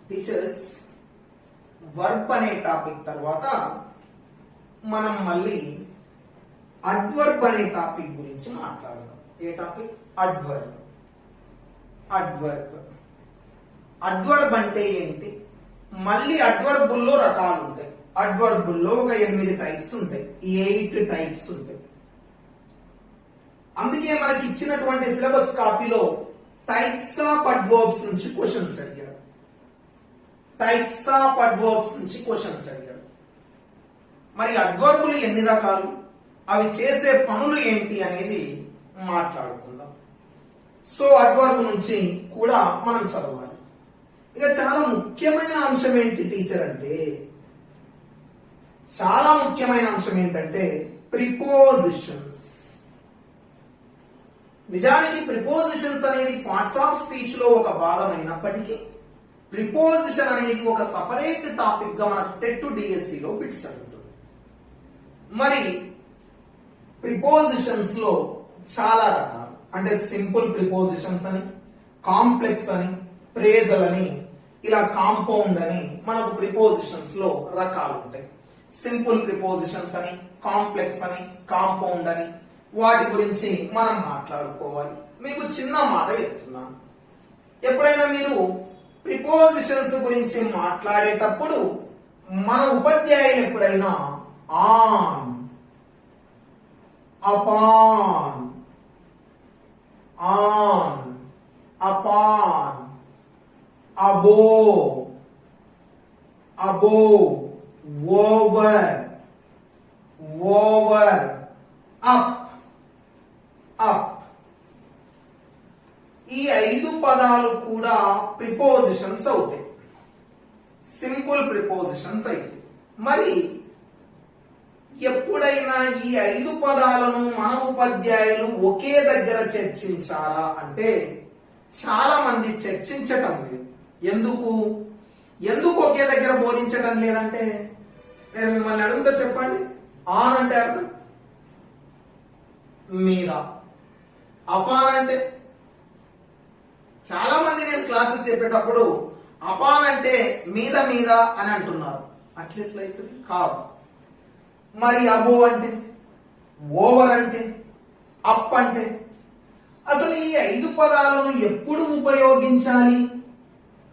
Teachers, verb అనే topic తర్వాత మనం మళ్ళీ అడ్వర్బ్ అనే టాపిక్ గురించి మాట్లాడదాం. ఏ టాపిక్? అడ్వర్బ్. అడ్వర్బ్ అడ్వర్బ్ అంటే ఏంటి? మళ్ళీ అడ్వర్బుల్లో రకాలు ఉంటాయి. అడ్వర్బుల్లో ఒక 8 టైప్స్ ఉంటాయి, 8 టైప్స్ ఉంటాయి. అందుకే మనకి ఇచ్చినటువంటి సిలబస్ కాపీలో టైప్స్ ఆఫ్ అడ్వర్బ్స్ నుంచి క్వశ్చన్స్ అడిగారు. టైప్స్ ఆఫ్ అడ్వర్బ్స్ నుంచి క్వశ్చన్స్ అడిగారు. మరి అడ్వర్బులు ఎన్ని రకాలు, అవి చేసే పనులు ఏంటి అనేది మాట్లాడుకుందాం. సో అడ్వర్బ్ నుంచి కూడా మనం చదవాలి. ఇక చాలా ముఖ్యమైన అంశం ఏంటి టీచర్ అంటే, చాలా ముఖ్యమైన అంశం ఏంటంటే ప్రిపోజిషన్స్. నిజానికి ప్రిపోజిషన్స్ అనేది పార్ట్స్ ఆఫ్ స్పీచ్ లో ఒక భాగం అయినప్పటికీ ప్రిపోజిషన్ అనేది ఒక సపరేట్ టాపిక్ గా మనకు టెట్ డిఎస్సి లో బిట్స్ అడుగుతుంది. మరి ప్రిపోజిషన్స్ లో చాలా రకాలు, అంటే సింపుల్ ప్రిపోజిషన్స్ అని, కాంప్లెక్స్ అని, ఫ్రేజల్ అని, ఇలా కాంపౌండ్ అని మనకు ప్రిపోజిషన్స్ లో రకాలు ఉంటాయి. సింపుల్ ప్రిపోజిషన్స్ అని, కాంప్లెక్స్ అని, కాంపౌండ్ అని, వాటి గురించి మనం మాట్లాడుకోవాలి. మీకు చిన్న మాట చెప్తున్నాను, ఎప్పుడైనా మీరు ప్రిపోజిషన్స్ గురించి మాట్లాడేటప్పుడు మన ఉపాధ్యాయులు ఎప్పుడైనా on, upon, on, upon, above, above, over, over, up, up, ఈ 5 పదాలు కూడా ప్రిపోజిషన్స్ అవుతాయి, సింపుల్ ప్రిపోజిషన్స్ అయితే. మరి ఎప్పుడైనా ఈ 5 పదాలను మన ఉపాధ్యాయులు ఒకే దగ్గర చర్చించారా అంటే చాలా మంది చర్చించటం లేదు. ఎందుకు ఒకే దగ్గర బోధించటం లేదంటే నేను మిమ్మల్ని అడుగుతా, చెప్పండి. ఆన్ అంటే అర్థం మీద, అపాన్ అంటే చాలా మంది నేను క్లాసెస్ చెప్పేటప్పుడు అపాన్ అంటే మీద మీద అని అంటున్నారు. అట్లెట్లయితుంది? కాదు. మరి అబో అంటే, ఓవర్ అంటే, అప్ అంటే, అసలు ఈ 5 పదాలను ఎప్పుడు ఉపయోగించాలి,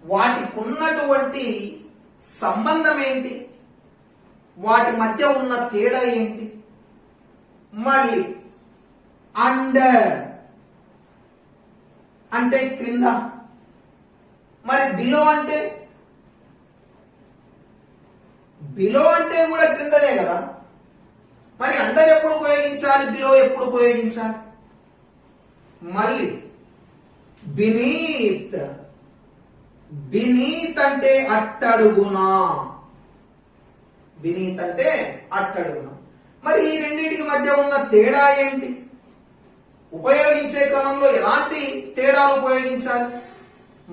వాటికి ఉన్నటువంటి సంబంధం ఏంటి, వాటి మధ్య ఉన్న తేడా ఏంటి? మళ్ళీ అండర్ అంటే క్రింద, మరి బిలో అంటే, బిలో అంటే కూడా క్రిందనే కదా. మరి అండర్ ఎప్పుడు ఉపయోగించాలి, బిలో ఎప్పుడు ఉపయోగించాలి? మళ్ళీ బినీత్, బినీత్ అంటే అట్టడుగునా, బినీత్ అంటే అట్టడుగునా. మరి ఈ రెండింటికి మధ్య ఉన్న తేడా ఏంటి? ఉపయోగించే క్రమంలో ఎలాంటి తేడాలు ఉపయోగించాలి?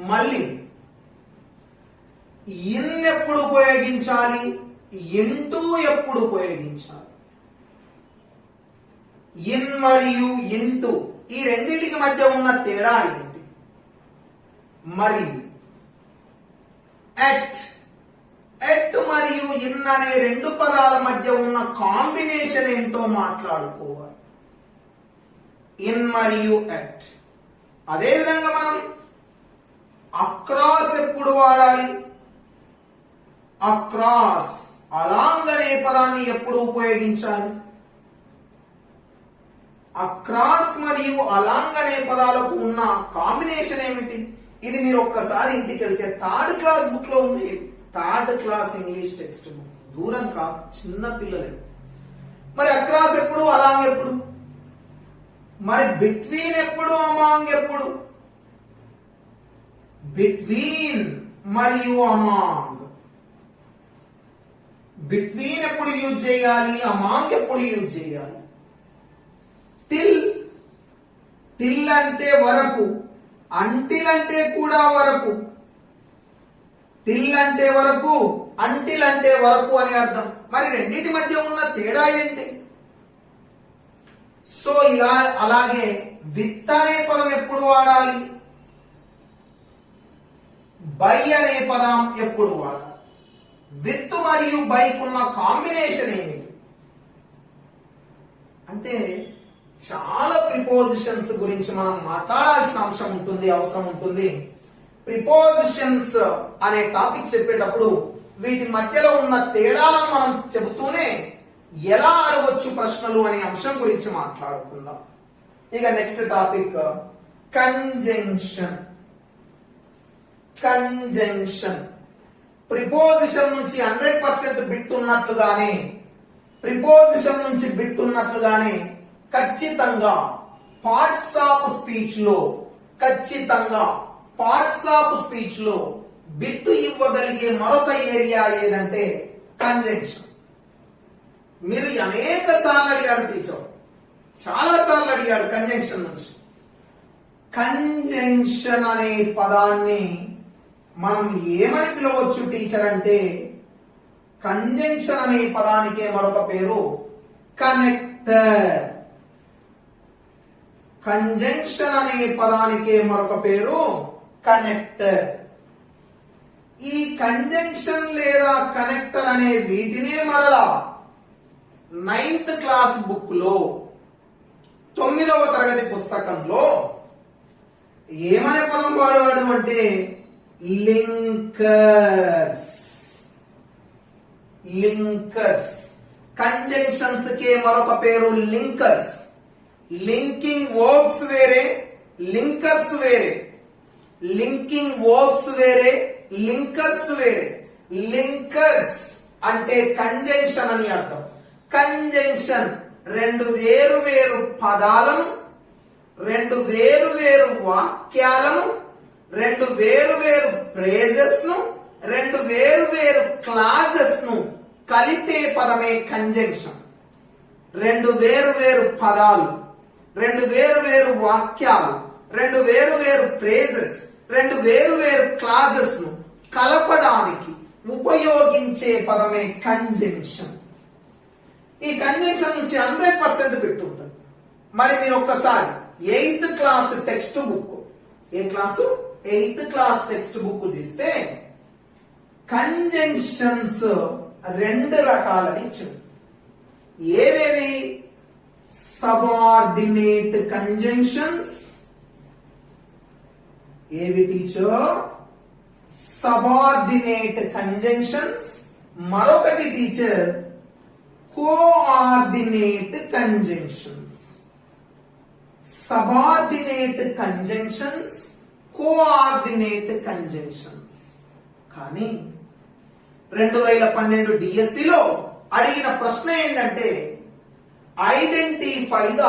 మళ్ళీ ఇన్ ఎప్పుడు ఉపయోగించాలి, ఇంటూ ఎప్పుడు ఉపయోగించాలి? ఇన్ మరియు ఇంటూ ఈ రెండింటికి మధ్య ఉన్న తేడా ఏంటి? మరి ఎట్, ఎట్ మరియు ఇన్ అనే 2 పదాల మధ్య ఉన్న కాంబినేషన్ ఏంటో మాట్లాడుకోవాలి. ఇన్ మరియు ఎట్. అదేవిధంగా మనం అక్రాస్ ఎప్పుడు వాడాలి? అక్రాస్, అలాంగ్ అనే పదాన్ని ఎప్పుడు ఉపయోగించాలి? అక్రాస్ మరియు అలాంగ్ అనే పదాలకు ఉన్న కాంబినేషన్ ఏమిటి? ఇది మీరు ఒక్కసారి ఇంటికి వెళ్తే 3rd క్లాస్ బుక్ లో ఉంది. 3rd class English text book, దూరం కాదు, చిన్న పిల్లలే. మరి అక్రాస్ ఎప్పుడు, అలాంగ్ ఎప్పుడు? మరి బిట్వీన్ ఎప్పుడు, అమాంగ్ ఎప్పుడు? బిట్వీన్ మరియు అమాంగ్. బిట్వీన్ ఎప్పుడు యూజ్ చేయాలి, అమాంగ్ ఎప్పుడు యూజ్ చేయాలి? టిల్, టిల్ అంటే వరకు, అంటిల్ అంటే కూడా వరకు. టిల్ అంటే వరకు, అంటిల్ అంటే వరకు అని అర్థం. మరి రెండింటి మధ్య ఉన్న తేడా ఏంటి? సో ఇలా అలాగే విత్ అనే పదం ఎప్పుడు వాడాలి? బై అనే పదం ఎప్పుడు వాడాలి? విత్ మరియు బైక్ ఉన్న కాంబినేషన్ ఏమిటి? అంటే చాలా ప్రిపోజిషన్స్ గురించి మనం మాట్లాడాల్సిన అంశం ఉంటుంది, అవసరం ఉంటుంది. ప్రిపోజిషన్స్ అనే టాపిక్ చెప్పేటప్పుడు వీటి మధ్యలో ఉన్న తేడాలను మనం చెబుతూనే ఎలా అడగొచ్చు ప్రశ్నలు అనే అంశం గురించి మాట్లాడుకుందాం. ఇక next topic conjunction. Conjunction preposition నుంచి 100% బిట్ ఉన్నట్లుగానే, ప్రిపోజిషన్ నుంచి బిట్ ఉన్నట్లుగానే ఖచ్చితంగా పార్ట్స్ ఆఫ్ స్పీచ్ లో, ఖచ్చితంగా పార్ట్స్ ఆఫ్ స్పీచ్ లో బిట్టు ఇవ్వగలిగే మరొక ఏరియా ఏదంటే కంజంక్షన్. మీరు అనేక సార్లు అడిగాడు టీచర్, చాలా సార్లు అడిగాడు కంజంక్షన్ నుంచి. కంజంక్షన్ అనే పదాన్ని మనం ఏమని పిలవచ్చు టీచర్ అంటే, కంజంక్షన్ అనే పదానికే మరొక పేరు కనెక్టర్. కంజంక్షన్ అనే పదానికే మరొక పేరు కనెక్టర్. ఈ కంజంక్షన్ లేదా కనెక్టర్ అనే వీటినే మరలా 9th క్లాస్ బుక్ లో 9వ తరగతి పుస్తకంలో ఏమనే పదం వాడాడు అంటే లింకర్స్. లింకర్స్ కంజంక్షన్స్ కే మరొక పేరు లింకర్స్. లింకింగ్ వర్బ్స్ వేరే, లింకర్స్ వేరే. లింకింగ్ వర్బ్స్ వేరే, లింకర్స్ వేరే. లింకర్స్ అంటే కంజంక్షన్ అని అర్థం. కంజంక్షన్ రెండు వేరు వేరు పదాలను, రెండు వేరు వేరు వాక్యాలను, రెండు వేరు వేరు ఫ్రేజెస్ ను, రెండు వేరు వేరు క్లాజెస్ ను కలిపే పదమే కంజంక్షన్. రెండు వేరు వేరు పదాలు, రెండు వేరు వేరు వాక్యాలు, రెండు వేరు వేరు ఫ్రేజెస్, రెండు వేరు వేరు క్లాజెస్ ను కలపడానికి ఉపయోగించే పదమే కంజంక్షన్. ఈ కంజంక్షన్ నుంచి 100% పెట్టుంటుంది. మరి మీరు ఒక్కసారి 8th క్లాస్ టెక్స్ట్ బుక్, ఏ class 8th class text book తీస్తే కంజంక్షన్స్ 2 రకాలని ఇచ్చింది. ఏవేవి? Subordinate conjunctions. ఏవి టీచర్? Subordinate conjunctions. మరొకటి teacher coordinate conjunctions. Subordinate conjunctions, coordinate conjunctions. కానీ 2012 డిఎస్సిలో అడిగిన ప్రశ్న ఏంటంటే identify the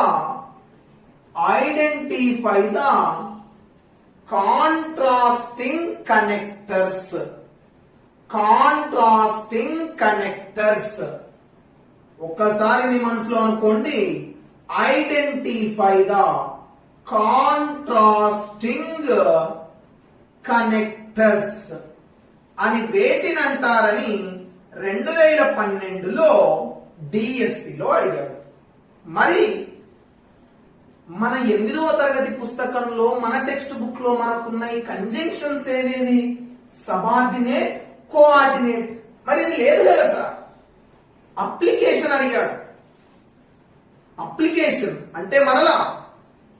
contrasting connectors. Contrasting connectors ఒక్కసారి మీ మనసులో అనుకోండి. ఐడెంటిఫై ద కాంట్రాస్టింగ్ కనెక్టర్స్ అని వేటిని అంటారని 2012లో డిఎస్సిలో అడిగాడు. మరి మన 8వ తరగతి పుస్తకంలో, మన టెక్స్ట్ బుక్ లో మనకున్న ఈ కంజంక్షన్స్ ఏవేవి? Subordinate, coordinate. మరి ఇది లేదు కదా సార్. అప్లికేషన్ అడిగాడు. అప్లికేషన్ అంటే మరలా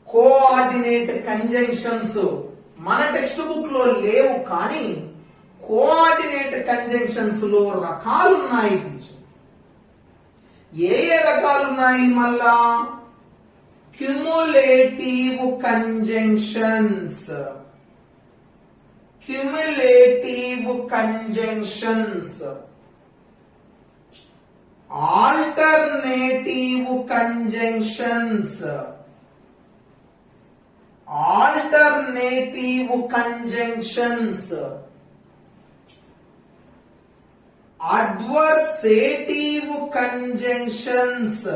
కోఆర్డినేట్ కంజంక్షన్స్ మన టెక్స్ట్ బుక్ లో లేవు, కానీ కోఆర్డినేట్ కంజంక్షన్స్ లో రకాలున్నాయి. ఏ రకాలున్నాయి? మళ్ళా cumulative conjunctions. Cumulative conjunctions, alternative conjunctions, alternative conjunctions, adversative conjunctions,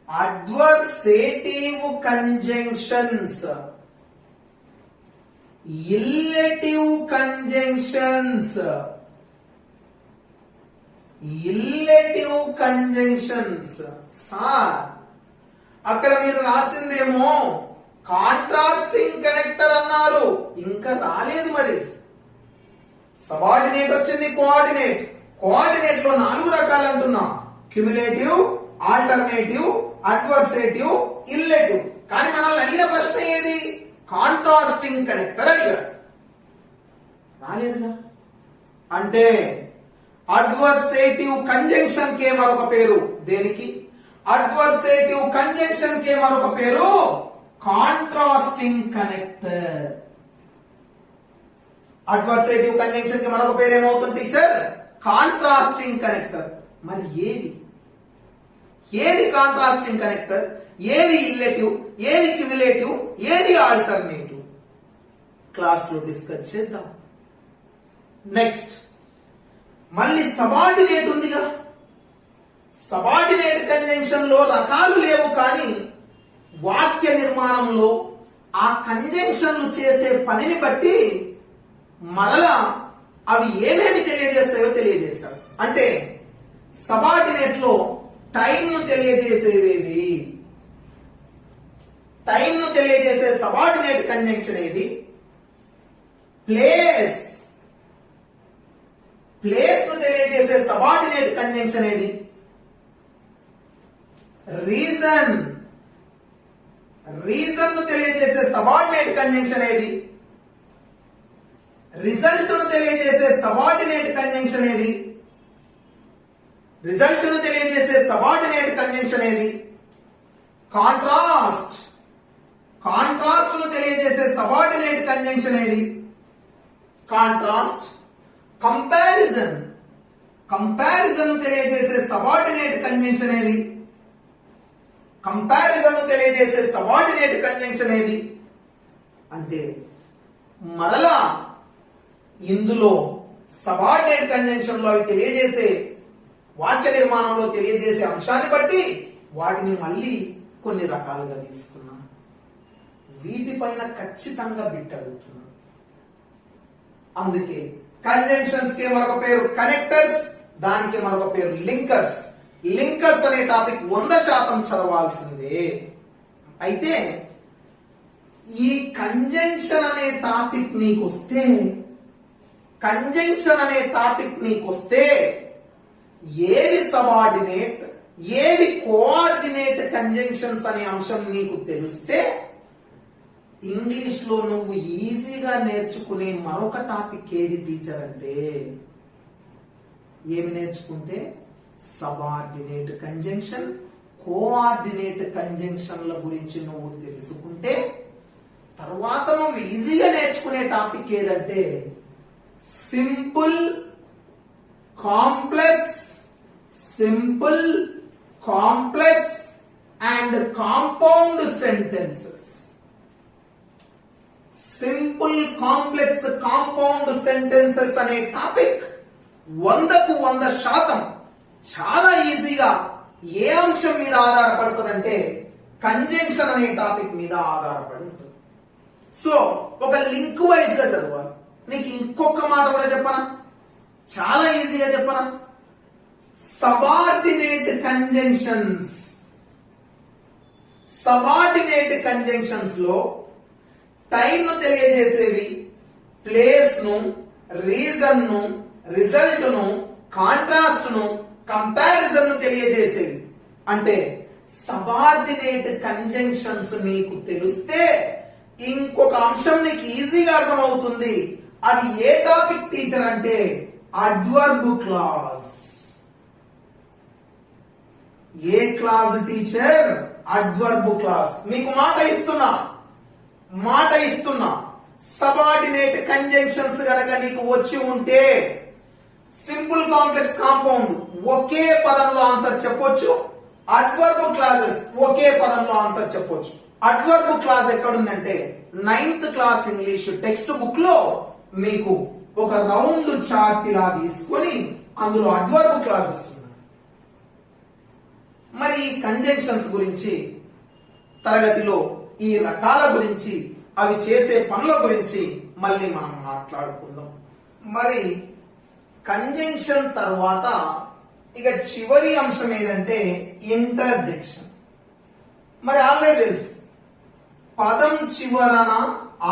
adversative conjunctions, illative conjunctions, illative conjunctions. Sir అక్కడ మీరు రాసిందేమో కాంట్రాస్టింగ్ కనెక్టర్ అన్నారు, ఇంకా రాలేదు మరి. సబార్డినేట్ వచ్చింది, కోఆర్డినేట్. కోఆర్డినేట్ లో 4 రకాలు అంటున్నాం: క్యుములేటివ్, ఆల్టర్నేటివ్, అడ్వర్సేటివ్, ఇల్లెటివ్. కానీ మనల్ని అడిగిన ప్రశ్న ఏది? కాంట్రాస్టింగ్ కనెక్టర్ అడిగారు, రాలేదుగా. అంటే అడ్వర్సేటివ్ కంజంక్షన్ కే మరొక పేరు దేనికి? అడ్వర్సేటివ్ కంజంక్షన్ కే మరొక పేరు కాంట్రాస్టింగ్ కనెక్టర్. అడ్వర్సేటివ్ కంజంక్షన్ కి మరొక పేరు ఏమవుతుంది టీచర్? Contrasting connector. మరి ఏది కాంట్రాస్టింగ్ కనెక్టర్, ఏది ఇల్లెటివ్, ఏది క్యుములేటివ్, ఏది ఆల్టర్నేటివ్? క్లాస్ లో డిస్కస్ చేద్దాం. నెక్స్ట్ మళ్ళీ సబార్డినేట్ ఉందిగా. సబార్డినేట్ కంజంక్షన్ లో రకాలు లేవు, కానీ వాక్య నిర్మాణంలో ఆ కంజంక్షన్లు చేసే పనిని బట్టి మరలా అవి ఏమేమి తెలియజేస్తాయో తెలియజేస్తాడు. అంటే సబార్డినేట్ లో టైం ను తెలియజేసేవేవి? టైం ను తెలియజేసే సబార్డినేట్ కంజంక్షన్ ఏది? ప్లేస్. ప్లేస్ ను తెలియజేసే సబార్డినేట్ కంజంక్షన్ ఏది? రీజన్. రీజన్ ను తెలియజేసే సబార్డినేట్ కంజంక్షన్ ఏది? రిజల్ట్ ను తెలియజేసే సబార్డినేట్ కంజంక్షన్ ఏది? రిజల్ట్ ను తెలియజేసే సబార్డినేట్ కంజంక్షన్ ఏది? కాంట్రాస్ట్. కాంట్రాస్ట్ ను తెలియజేసే సబార్డినేట్ కంజంక్షన్ ఏది? కాంట్రాస్ట్. కంపారిజన్. కంపారిజన్ ను తెలియజేసే సబార్డినేట్ కంజంక్షన్ ఏది? కంపారిజన్ ను తెలియజేసే సబార్డినేట్ కంజంక్షన్ ఏది? అంటే మరలా ఇందులో సబార్డినేట్ కంజంక్షన్ లో అవి తెలియజేసే వాక్య నిర్మాణంలో తెలియజేసే అంశాన్ని బట్టి వాటిని మళ్ళీ కొన్ని రకాలుగా తీసుకున్నాం. వీటిపైన ఖచ్చితంగా బిట్ అడుగుతున్నాం. అందుకే కంజంక్షన్స్ కి మరొక పేరు కనెక్టర్స్, దానికి మరొక పేరు లింకర్స్. లింకర్స్ అనే టాపిక్ 100% చదవాల్సిందే. అయితే ఈ కంజంక్షన్ అనే టాపిక్ నీకొస్తే, కంజంక్షన్ అనే టాపిక్ నీకొస్తే ఏవి సబార్డినేట్, ఏవి కోఆర్డినేట్ కంజంక్షన్స్ అనే అంశం నీకు తెలిస్తే ఇంగ్లీష్ లో నువ్వు ఈజీగా నేర్చుకునే మరొక టాపిక్ ఏది టీచర్ అంటే, ఏమి నేర్చుకుంటే సబార్డినేట్ కంజంక్షన్, కోఆర్డినేట్ కంజంక్షన్ల గురించి నువ్వు తెలుసుకుంటే తర్వాత నువ్వు ఈజీగా నేర్చుకునే టాపిక్ ఏదంటే simple complex, simple complex and compound sentences. Simple complex compound sentences అనే టాపిక్ 100% చాలా ఈజీగా ఏ అంశం మీద ఆధారపడుతుందంటే కంజంక్షన్ అనే టాపిక్ మీద ఆధారపడి ఉంటుంది. సో ఒక లింక్ వైజ్ గా చదవాలి. నీకు ఇంకొక మాట కూడా చెప్పనా, చాలా ఈజీగా చెప్పనా? Subordinate conjunctions. సబార్డినేట్ కంజంక్షన్స్ లో టైం ను తెలియజేసేవి ప్లేస్ ను, రీజన్ ను, రిజల్ట్ ను, కాంట్రాస్ట్ ను, కంపారిజన్ ను తెలియజేసేవి. అంటే సబార్డినేట్ కంజంక్షన్స్ నీకు తెలిస్తే ఇంకొక అంశం నీకు ఈజీగా అర్థమవుతుంది. అది ఏ టాపిక్ టీచర్ అంటే అడ్వర్బ్ క్లాజ్. ఏ క్లాజ్ టీచర్? Adverb clause. మీకు మాట ఇస్తున్నా సబార్డినేట్ కంజంక్షన్స్ గనక నీకు వచ్చి ఉంటే సింపుల్ కాంప్లెక్స్ కాంపౌండ్ ఒకే పదంలో ఆన్సర్ చెప్పొచ్చు, అడ్వర్బ్ క్లాజెస్ ఒకే పదంలో ఆన్సర్ చెప్పొచ్చు. అడ్వర్బ్ క్లాజ్ ఎక్కడుందంటే 9th class English text book లో మీకు ఒక రౌండ్ చార్ట్ ఇలా తీసుకొని అందులో అడ్వర్బ్ క్లాజెస్ ఉన్నాయి. మరి ఈ కంజంక్షన్స్ గురించి తరగతిలో ఈ రకాల గురించి, అవి చేసే పనుల గురించి మళ్ళీ మనం మాట్లాడుకుందాం. మరి కంజంక్షన్ తర్వాత ఇక చివరి అంశం ఏదంటే ఇంటర్జెక్షన్. మరి ఆల్రెడీ తెలుసు పదం చివరన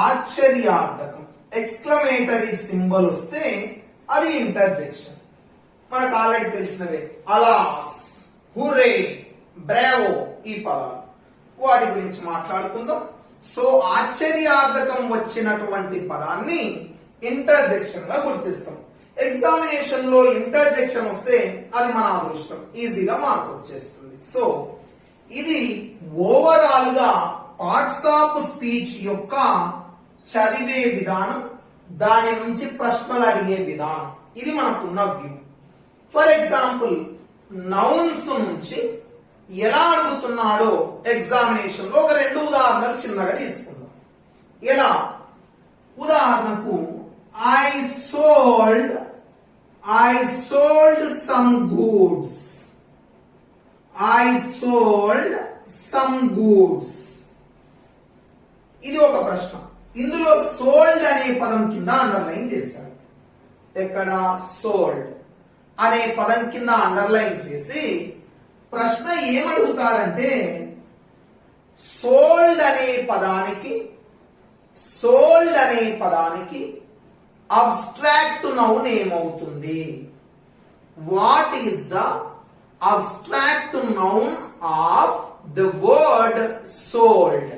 ఆశ్చర్యార్థకం ఎక్స్క్లమేటరీ సింబల్ వస్తే అది ఇంటర్జెక్షన్. మనకు ఆల్రెడీ తెలిసినవే అలాస్, హుర్రే, బ్రావో ఈ పదాలు, వాటి గురించి మాట్లాడుకుందాం. సో ఆశ్చర్యార్థకం వచ్చినటువంటి పదాన్ని ఇంటర్జెక్షన్ గా గుర్తిస్తాం. ఎగ్జామినేషన్ లో ఇంటర్జెక్షన్ వస్తే అది మన అదృష్టం, ఈజీగా మార్క్ వచ్చేస్తుంది. సో ఇది ఓవరాల్ గా పార్ట్స్ ఆఫ్ స్పీచ్ యొక్క చదివే విధానం, దాని నుంచి ప్రశ్నలు అడిగే విధానం, ఇది మనకున్న వ్యూ. ఫర్ ఎగ్జాంపుల్ నౌన్స్ నుంచి ఎలా అడుగుతున్నాడో ఎగ్జామినేషన్ లో ఒక 2 ఉదాహరణలు చిన్నగా తీసుకుందాం. ఎలా? ఉదాహరణకు I sold some goods. I sold some goods. ఇది ఒక ప్రశ్న. ఇందులో సోల్డ్ అనే పదం కింద అండర్లైన్ చేశారు. ఎక్కడ? సోల్డ్ అనే పదం కింద అండర్లైన్ చేసి ప్రశ్న ఏమడుగుతారంటే సోల్డ్ అనే పదానికి అబ్స్ట్రాక్ట్ నౌన్ ఏమవుతుంది? What is the abstract noun of the word sold?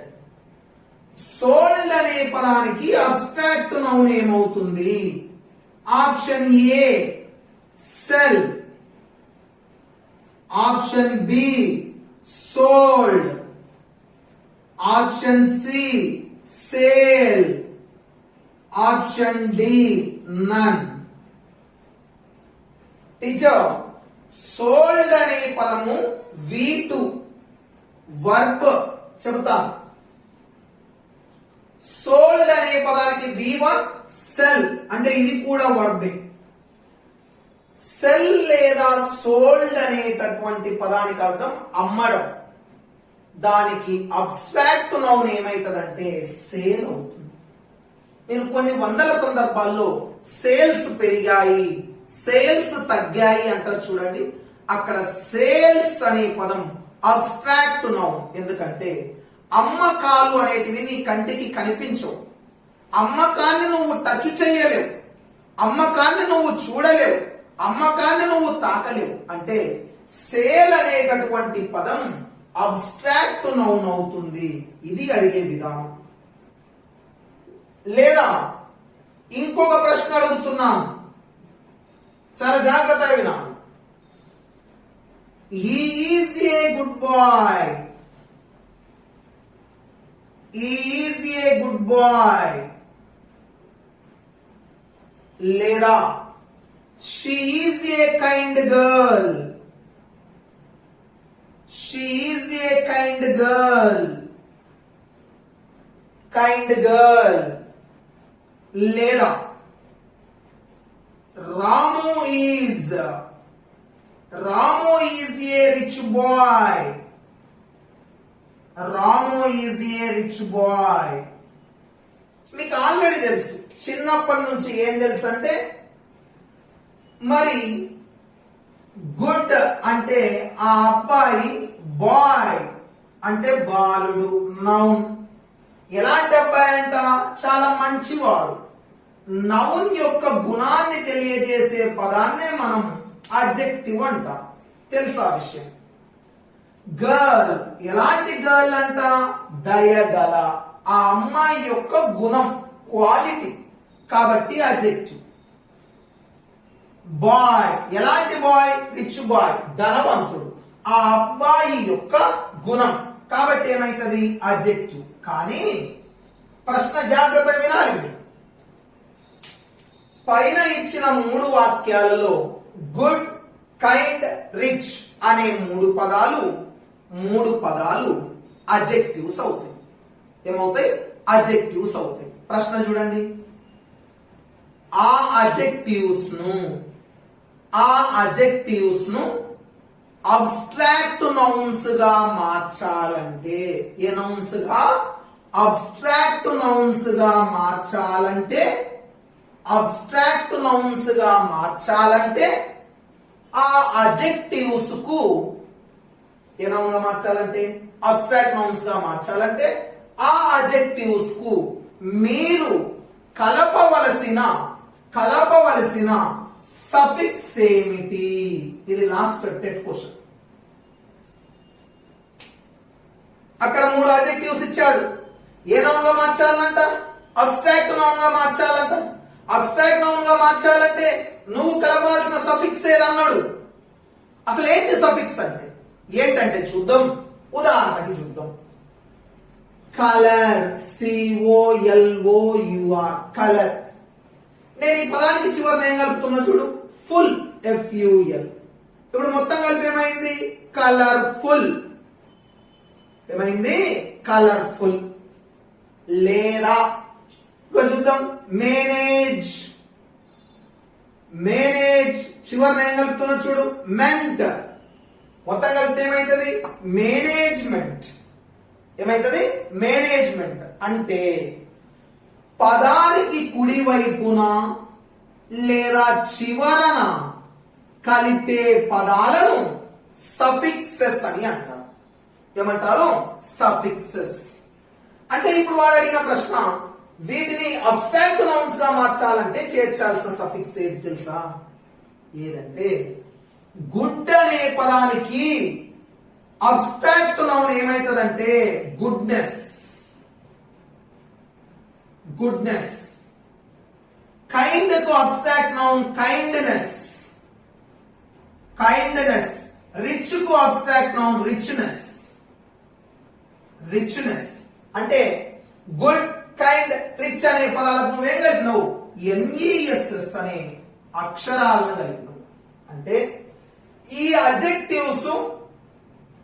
Sold అనే పదానికి అబ్స్ట్రాక్ట్ నౌన్ ఏమవుతుంది? Option A sell, option B sold, option C sale, option D none. Teacher, sold అనే పదము V2 వర్బ్ చెబుతాను. Sold అనే పదానికి V1 cell, అంటే ఇది కూడా వర్బే. సెల్ లేదా సోల్డ్ అనేటటువంటి పదానికి అర్థం అమ్మడం. దానికి అబ్స్ట్రాక్ట్ నౌన్ ఏమైతుందంటే సేల్ అవుతుంది. మీరు కొన్ని వందల సందర్భాల్లో సేల్స్ పెరిగాయి, సేల్స్ తగ్గాయి అంటారు చూడండి. అక్కడ సేల్స్ అనే పదం అబ్స్ట్రాక్ట్ నౌన్. ఎందుకంటే అమ్మకాలు అనేటివి నీ కంటికి కనిపించవు, అమ్మకాన్ని నువ్వు టచ్ చేయలేవు, అమ్మకాన్ని నువ్వు చూడలేవు, అమ్మకాన్ని నువ్వు తాకలేవు. అంటే సేల్ అనేటటువంటి పదం అబ్స్ట్రాక్ట్ నౌన్ అవుతుంది. ఇది అడిగే విధానం. లేదా ఇంకొక ప్రశ్న అడుగుతున్నాను, చాలా జాగ్రత్తగా వినాలి. He is a good boy. He is a good boy. లేదా she is a kind girl. She is a kind girl. Kind girl. లేదా Ramu is a rich boy. Ramu is a rich boy. మీకు already తెలుసు, చిన్నప్పటి నుంచి ఏం తెలుసు అంటే మరి గుడ్ అంటే ఆ అబ్బాయి, బాయ్ అంటే బాలుడు, నౌన్. ఎలాంటి అబ్బాయి అంట? చాలా మంచివాడు. నౌన్ యొక్క గుణాన్ని తెలియజేసే పదాన్నే మనం అడ్జెక్టివ్ అంటాం. తెలుసా విషయం? గర్ల్, ఎలాంటి గర్ల్ అంట? దయగల, ఆ అమ్మాయి యొక్క గుణం, క్వాలిటీ, కాబట్టి అడ్జెక్టివ్. బాయ్, ఎలాంటి బాయ్? రిచ్ బాయ్, ధనవంతుడు, ఆ అబ్బాయి యొక్క గుణం, కాబట్టి ఏమైతుంది? అడ్జెక్టివ్. కానీ ప్రశ్న జాగ్రత్త వినాలి. పైన ఇచ్చిన 3 వాక్యాలలో గుడ్, కైండ్, రిచ్ అనే 3 పదాలు అడ్జెక్టివ్స్ అవుతాయి. ఏమవుతాయి? అడ్జెక్టివ్స్ అవుతాయి. ప్రశ్న చూడండి, ఆ అడ్జెక్టివ్స్ ను అబ్స్ట్రాక్ట్ నౌన్స్ గా మార్చాలంటే, ఏ నౌన్స్ గా? అబ్స్ట్రాక్ట్ నౌన్స్ గా మార్చాలంటే ఆ అడ్జెక్టివ్స్ కు ఏ నౌన్ గా మార్చాలంటే? అబ్స్ట్రాక్ట్ నౌన్స్ గా మార్చాలంటే ఆ అడ్జెక్టివ్స్ కు మీరు కలపవలసిన సఫిక్స్ ఏమిటి? ఇది లాస్ట్ టెట్ క్వశ్చన్. అక్కడ 3 అడ్జెక్టివ్స్ ఇచ్చాడు. ఏ నౌన్ గా మార్చాలంట? అబ్స్ట్రాక్ట్ నౌన్ గా మార్చాలంట. అబ్స్ట్రాక్ట్ నౌన్ గా మార్చాలంటే నువ్వు కలపాల్సిన సఫిక్స్ ఏదన్నాడు. అసలు ఏంటి సఫిక్స్ అంటే? ఏంటంటే చూద్దాం. ఉదాహరణకి చూద్దాం. Colour, COLOUR, colour. నేను ఈ పదానికి చివరిని ఏం కలుపుతున్నా చూడు, ఫుల్, FUL. ఇప్పుడు మొత్తం కలిపి ఏమైంది? కలర్ఫుల్. ఏమైంది? కలర్ఫుల్. లేదా చూద్దాం. మేనేజ్, చివరిని ఏం కలుపుతున్నా చూడు, మెంట్. మొత్తం కలిపితే ఏమైతుంది? మేనేజ్మెంట్. ఏమైతుంది? మేనేజ్మెంట్. అంటే పదానికి కుడి వైపున లేదా చివరన కలిపే పదాలను సఫిక్సెస్ అని అంటారు. ఏమంటారు? సఫిక్సెస్. అంటే ఇప్పుడు వాడు అడిగిన ప్రశ్న, వీటిని అబ్స్ట్రాక్ట్ నౌన్స్ గా మార్చాలంటే చేర్చాల్సిన సఫిక్స్ ఏది తెలుసా? ఏదంటే గుడ్ అనే పదానికి అబ్స్ట్రాక్ట్ నౌన్ ఏమైతుందంటే గుడ్నెస్. కైండ్ కు అబ్స్ట్రాక్ట్ నౌన్ కైండ్నెస్. రిచ్ కు అబ్స్ట్రాక్ట్ నౌన్ రిచ్నెస్. అంటే గుడ్, కైండ్, రిచ్ అనే పదాలకు నువ్వేం కలిపినావు? NESS అనే అక్షరాలను కలిపినావు. అంటే ఈ అడ్జెక్టివ్స్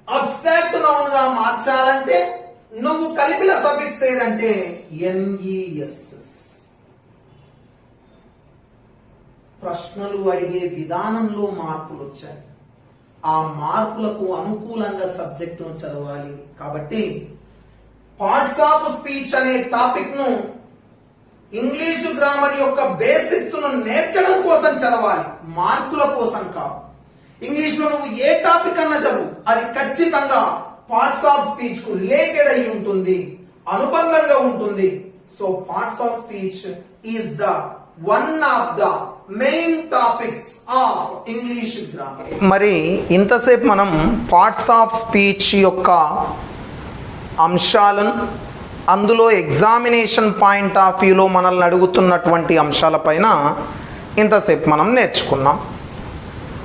అబ్స్ట్రాక్ట్ నౌన్ గా మార్చాలంటే నువ్వు కలిపిన సఫిక్స్ ఏదంటే NESS. ప్రశ్నలు అడిగే విధానంలో మార్పులు వచ్చాయి. ఆ మార్పులకు అనుకూలంగా సబ్జెక్టును చదవాలి. కాబట్టి పార్ట్స్ ఆఫ్ స్పీచ్ అనే టాపిక్ ను ఇంగ్లీషు గ్రామర్ యొక్క బేసిక్స్ ను నేర్చడం కోసం చదవాలి, మార్కుల కోసం కాదు. ఇంగ్లీష్ లో నువ్వు ఏ టాపిక్ అన్నా చదువు, అది ఖచ్చితంగా పార్ట్స్ ఆఫ్ స్పీచ్ కు రిలేటెడ్ అయి ఉంటుంది, అనుబంధంగా ఉంటుంది. So parts of speech is the one of the main topics of English grammar. మరి ఇంతసేపు మనం పార్ట్స్ ఆఫ్ స్పీచ్ యొక్క అంశాలను, అందులో ఎగ్జామినేషన్ పాయింట్ ఆఫ్ వ్యూలో మనల్ని అడుగుతున్నటువంటి అంశాలపైన ఇంతసేపు మనం నేర్చుకున్నాం.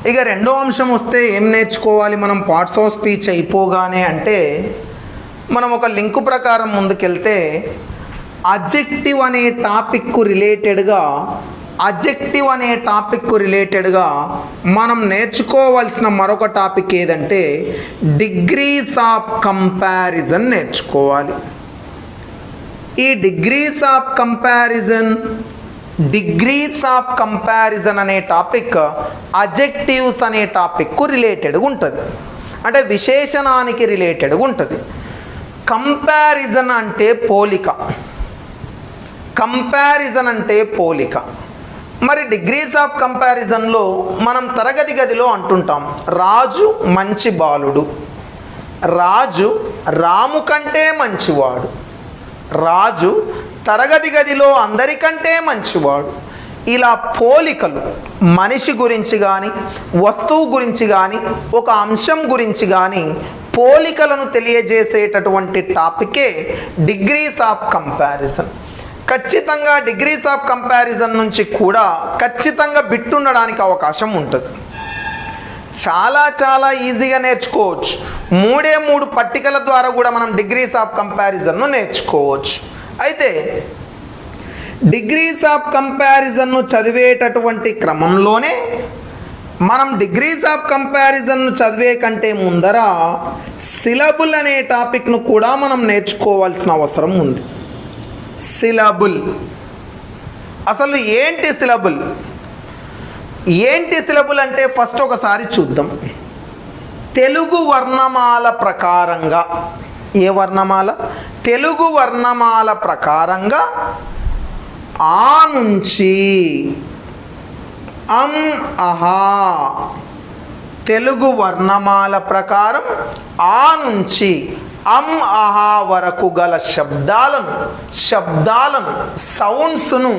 ఇక రెండో అంశం వస్తే ఏం నేర్చుకోవాలి మనం పార్ట్స్ ఆఫ్ స్పీచ్ అయిపోగానే అంటే, మనం ఒక లింకు ప్రకారం ముందుకెళ్తే అడ్జెక్టివ్ అనే టాపిక్కు రిలేటెడ్గా మనం నేర్చుకోవాల్సిన మరొక టాపిక్ ఏదంటే డిగ్రీస్ ఆఫ్ కంపారిజన్ నేర్చుకోవాలి. ఈ డిగ్రీస్ ఆఫ్ కంపారిజన్ అనే టాపిక్ అడ్జెక్టివ్స్ అనే టాపిక్కు రిలేటెడ్గా ఉంటుంది, అంటే విశేషణానికి రిలేటెడ్గా ఉంటుంది. కంపారిజన్ అంటే పోలిక. మరి డిగ్రీస్ ఆఫ్ కంపారిజన్లో మనం తరగతి గదిలో అంటుంటాం, రాజు మంచి బాలుడు, రాజు రాము కంటే మంచివాడు, రాజు తరగతి గదిలో అందరికంటే మంచివాడు. ఇలా పోలికలు మనిషి గురించి కానీ, వస్తువు గురించి కానీ, ఒక అంశం గురించి కానీ పోలికలను తెలియజేసేటటువంటి టాపికే డిగ్రీస్ ఆఫ్ కంపారిజన్. ఖచ్చితంగా డిగ్రీస్ ఆఫ్ కంపారిజన్ నుంచి కూడా ఖచ్చితంగా బిట్ ఉండడానికి అవకాశం ఉంటుంది. చాలా ఈజీగా నేర్చుకోవచ్చు. 3 పట్టికల ద్వారా కూడా మనం డిగ్రీస్ ఆఫ్ కంపారిజన్ను నేర్చుకోవచ్చు. అయితే డిగ్రీస్ ఆఫ్ కంపారిజన్ను చదివేటటువంటి క్రమంలోనే మనం డిగ్రీస్ ఆఫ్ కంపారిజన్ను చదివే కంటే ముందర సిలబుల్ అనే టాపిక్ను కూడా మనం నేర్చుకోవాల్సిన అవసరం ఉంది. సిలబుల్ అసలు ఏంటి? సిలబుల్ అంటే ఫస్ట్ ఒకసారి చూద్దాం. తెలుగు వర్ణమాల ప్రకారంగా, ఏ వర్ణమాల? తెలుగు వర్ణమాల ప్రకారంగా ఆ నుంచి అహా, తెలుగు వర్ణమాల ప్రకారం ఆ నుంచి ఆహా వరకు గల శబ్దాలను సౌండ్స్ను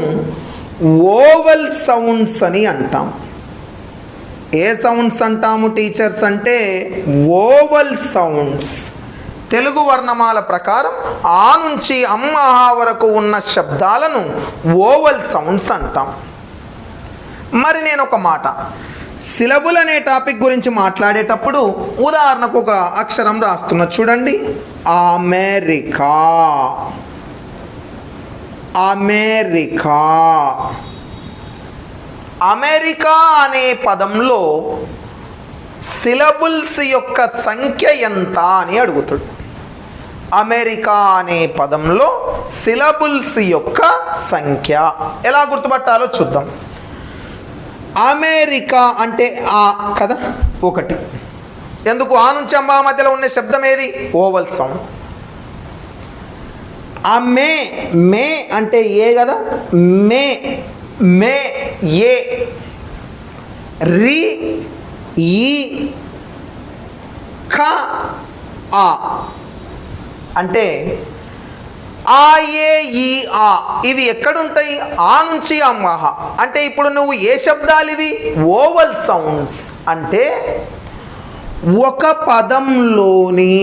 ఓవల్ సౌండ్స్ అని అంటాం. ఏ సౌండ్స్ అంటాము టీచర్స్ అంటే ఓవల్ సౌండ్స్. తెలుగు వర్ణమాల ప్రకారం ఆ నుంచి ఆహా వరకు ఉన్న శబ్దాలను ఓవల్ సౌండ్స్ అంటాం. మరి నేను ఒక మాట, సిలబుల్ అనే టాపిక్ గురించి మాట్లాడేటప్పుడు ఉదాహరణకు ఒక అక్షరం రాస్తున్నా చూడండి, అమెరికా. అమెరికా అమెరికా అనే పదంలో సిలబుల్స్ యొక్క సంఖ్య ఎంత అని అడుగుతాడు. అమెరికా అనే పదంలో సిలబుల్స్ యొక్క సంఖ్య ఎలా గుర్తుపట్టాలో చూద్దాం. అమెరికా అంటే ఆ కదా ఒకటి. ఎందుకు? ఆ నుంచి అమ్మా మధ్యలో ఉండే శబ్దం ఏది? Vowel sound. మే అంటే ఏ కదా, మే ఏ. రి ఈ ఖ ఆ అంటే ఆ ఏ ఈ ఆ ఇవి ఎక్కడుంటాయి? ఆ నుంచి అమ్మహ అంటే ఇప్పుడు నువ్వు ఏ శబ్దాలు ఇవి? Oval sounds. అంటే ఒక పదంలోని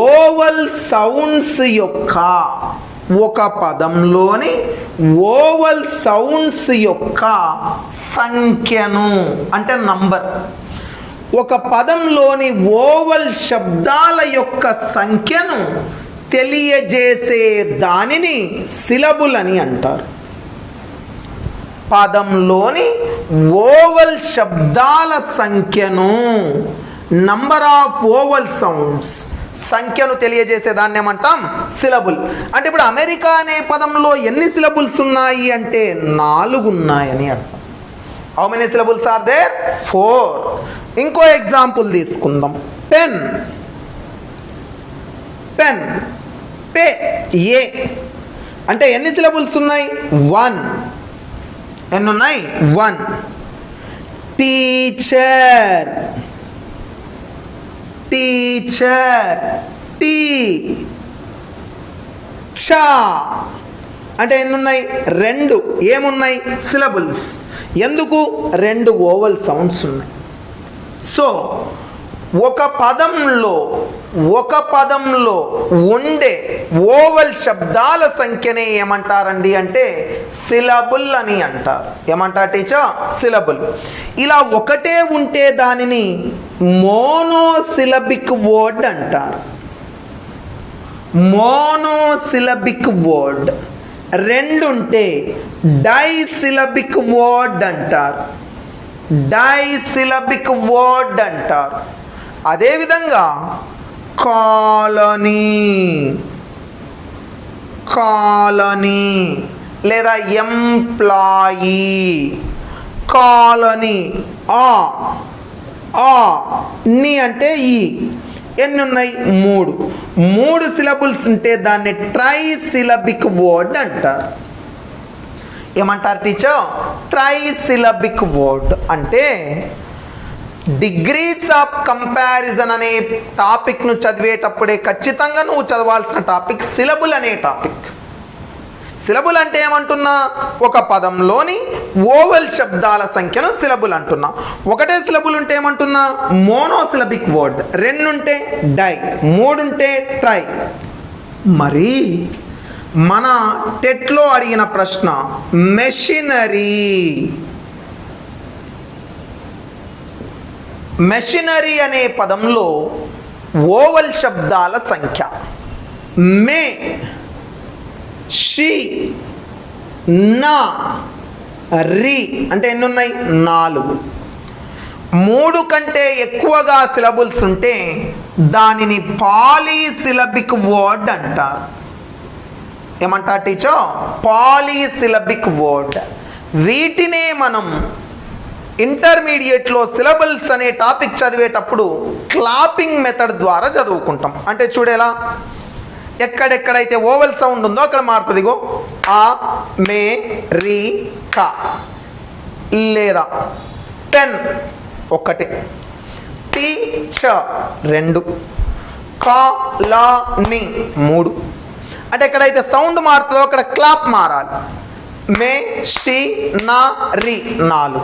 ఓవల్ సౌండ్స్ యొక్క సంఖ్యను అంటే నంబర్, ఒక పదంలోని ఓవల్ శబ్దాల యొక్క సంఖ్యను తెలియజేసే దానిని సిలబుల్ అని అంటారు. పదంలోని ఓవల్ శబ్దాల సంఖ్యను, నంబర్ ఆఫ్ ఓవల్ సౌండ్స్ సంఖ్యను తెలియజేసే దాన్ని ఏమంటాం? సిలబుల్. అంటే ఇప్పుడు అమెరికా అనే పదంలో ఎన్ని సిలబుల్స్ ఉన్నాయి అంటే 4 ఉన్నాయని అర్థం. How many syllables are there? 4. ఇంకో ఎగ్జాంపుల్ తీసుకుందాం. పెన్ పే ఏ అంటే ఎన్ని సిలబుల్స్ ఉన్నాయి? 1. ఎన్ని ఉన్నాయి? 1. టీచర్ టీ చా అంటే ఎన్ని ఉన్నాయి? 2. ఏమున్నాయి? సిలబుల్స్. ఎందుకు? 2 ఓవల్ సౌండ్స్ ఉన్నాయి. సో ఒక పదంలో ఉండే ఓవల్ శబ్దాల సంఖ్యనే ఏమంటారండి అంటే సిలబుల్ అని అంటారు. ఏమంటారు టీచర్? సిలబుల్. ఇలా ఒకటే ఉంటే దానిని మోనోసిలబిక్ వర్డ్ అంటారు. Monosyllabic word. 2 ఉంటే డైసిలబిక్ వర్డ్ అంటారు. డైసిలబిక్ వర్డ్ అంటారు. అదేవిధంగా కాలనీ లేదా ఎంప్లాయీ. కాలనీ నీ అంటే ఈ. ఎన్ని ఉన్నాయి? 3 సిలబుల్స్ ఉంటే దాన్ని ట్రైసిలబిక్ వర్డ్ అంటారు. ఏమంటారు టీచర్? ట్రైసిలబిక్ వర్డ్. అంటే డిగ్రీస్ ఆఫ్ కంపారిజన్ అనే టాపిక్ను చదివేటప్పుడే ఖచ్చితంగా నువ్వు చదవాల్సిన టాపిక్ సిలబుల్ అనే టాపిక్. సిలబుల్ అంటే ఏమంటున్నా? ఒక పదంలోని ఓవల్ శబ్దాల సంఖ్యను సిలబుల్ అంటున్నా. ఒకటే సిలబుల్ ఉంటే ఏమంటున్నా? Monosyllabic word. 2 ఉంటే డై, 3 ఉంటే ట్రై. మరి మన టెట్లో అడిగిన ప్రశ్న మెషినరీ అనే పదంలో ఓవల్ శబ్దాల సంఖ్య మే, షీ, నా, రి అంటే ఎన్ని ఉన్నాయి? 4. 3 కంటే ఎక్కువగా సిలబుల్స్ ఉంటే దానిని పాలీసిలబిక్ వర్డ్ అంటారు. ఏమంటారు టీచర్? పాలీసిలబిక్ వర్డ్. వీటినే మనం ఇంటర్మీడియట్లో సిలబుల్స్ అనే టాపిక్ చదివేటప్పుడు క్లాపింగ్ మెథడ్ ద్వారా చదువుకుంటాం. అంటే చూడేలా, ఎక్కడెక్కడైతే ఓవల్ సౌండ్ ఉందో అక్కడ మారుతుంది. గో ఆ, మే, రి, క. లేదా పెన్ ఒకటి, రెండు, కాలనీ 3. అంటే ఎక్కడైతే సౌండ్ మారుతుందో అక్కడ క్లాప్ మారాలి. మెషినరీ 4.